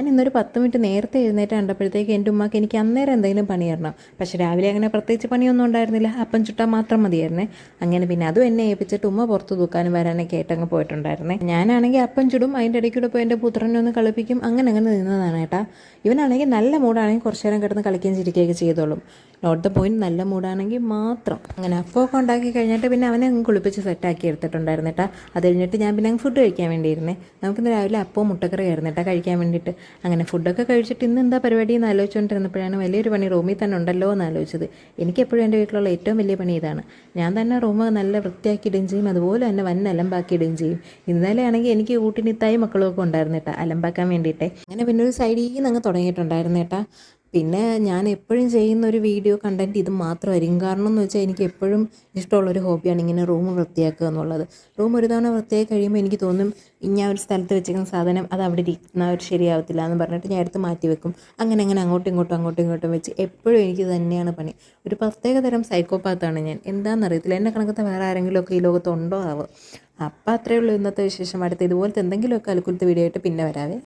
ഞാൻ ഇന്നൊരു 10 മിനിറ്റ് നേരത്തെ എഴുന്നേറ്റ് കണ്ടപ്പോഴത്തേക്ക് എൻ്റെ ഉമ്മക്ക് എനിക്ക് അന്നേരം എന്തെങ്കിലും പണി തരണം. പക്ഷേ രാവിലെ അങ്ങനെ പ്രത്യേകിച്ച് പണിയൊന്നും ഉണ്ടായിരുന്നില്ല. അപ്പം ചുട്ടാൽ മാത്രം മതിയായിരുന്നേ. അങ്ങനെ പിന്നെ അതും എന്നെ ഏൽപ്പിച്ചിട്ട് ഉമ്മ പുറത്ത് തൂക്കാനും വരാനൊക്കെ ആയിട്ടങ്ങ് പോയിട്ടുണ്ടായിരുന്നേ. ഞാനാണെങ്കിൽ അപ്പം ചുടും, അതിൻ്റെ ഇടയ്ക്കൂടെ പോയി എൻ്റെ പുത്രനെ ഒന്ന് കളിപ്പിക്കും. അങ്ങനെ നിന്നതാണ് കേട്ടാ. ഇവനാണെങ്കിൽ നല്ല മൂടാണെങ്കിൽ കുറച്ച് നേരം കിടന്ന് കളിക്കുകയും ചിരിക്കുകയൊക്കെ ചെയ്തോളും. നോട്ട് ദ പോയിന്റ്, നല്ല മൂടാണെങ്കിൽ മാത്രം. അങ്ങനെ അപ്പമൊക്കെ ഉണ്ടാക്കി കഴിഞ്ഞിട്ട് പിന്നെ അവനെ അങ്ങ് കുളിപ്പിച്ച് സെറ്റാക്കി എടുത്തിട്ടുണ്ടായിരുന്നു കേട്ടോ. അത് കഴിഞ്ഞിട്ട് ഞാൻ പിന്നെ അങ്ങ് ഫുഡ് കഴിക്കാൻ വേണ്ടിയിരുന്നേ. നമുക്കിന്ന് രാവിലെ അപ്പവും മുട്ടക്കറി ആയിരുന്നു കേട്ടോ കഴിക്കാൻ വേണ്ടിയിട്ട്. അങ്ങനെ ഫുഡൊക്കെ കഴിച്ചിട്ട് ഇന്ന് എന്താ പരിപാടി എന്ന് ആലോചിച്ചുകൊണ്ടിരുന്നപ്പോഴാണ് വലിയൊരു പണി റൂമിൽ തന്നെ ഉണ്ടല്ലോ എന്ന് ആലോചിച്ചത്. എനിക്കെപ്പോഴും എൻ്റെ വീട്ടിലുള്ള ഏറ്റവും വലിയ പണി ഇതാണ്. ഞാൻ തന്നെ റൂം നല്ല വൃത്തിയാക്കി ഇടുകയും ചെയ്യും, അതുപോലെ തന്നെ വൻ അലമ്പാക്കി ഇടുകയും ചെയ്യും. ഇന്നലെ ആണെങ്കിൽ എനിക്ക് കൂട്ടിനിത്തായി മക്കളും ഒക്കെ ഉണ്ടായിരുന്നു കേട്ടോ അലമ്പാക്കാൻ വേണ്ടിയിട്ടേ. അങ്ങനെ പിന്നെ ഒരു സൈഡിൽ നിന്ന് അങ്ങ് തുടങ്ങിയിട്ടുണ്ടായിരുന്നു കേട്ടോ. പിന്നെ ഞാൻ എപ്പോഴും ചെയ്യുന്ന ഒരു വീഡിയോ കണ്ടൻറ്റ് ഇത് മാത്രമായിരിക്കും. കാരണം എന്ന് വെച്ചാൽ എനിക്ക് എപ്പോഴും ഇഷ്ടമുള്ളൊരു ഹോബിയാണ് ഇങ്ങനെ റൂം വൃത്തിയാക്കുക എന്നുള്ളത്. റൂം ഒരു തവണ വൃത്തിയാക്കി കഴിയുമ്പോൾ എനിക്ക് തോന്നും ഞാൻ ഒരു സ്ഥലത്ത് വെച്ചിരിക്കുന്ന സാധനം അത് അവിടെ ഇരിക്കുന്ന ഒരു ശരിയാവത്തില്ല എന്ന് പറഞ്ഞിട്ട് ഞാൻ എടുത്ത് മാറ്റി വെക്കും. അങ്ങനെ അങ്ങോട്ടും ഇങ്ങോട്ടും വെച്ച് എപ്പോഴും എനിക്ക് തന്നെയാണ് പണി. ഒരു പ്രത്യേക തരം സൈക്കോപാത്താണ് ഞാൻ. എന്താണെന്നറിയത്തില്ല, എന്നെ കണക്കത്തെ വേറെ ആരെങ്കിലുമൊക്കെ ഈ ലോകത്തുണ്ടോ ആവോ. അപ്പം അത്രയേ ഉള്ളൂ ഇന്നത്തെ വിശേഷം. അടുത്ത് ഇതുപോലത്തെ എന്തെങ്കിലുമൊക്കെ അലുക്കുലത്തെ വീഡിയോ ആയിട്ട് പിന്നെ വരാവേ.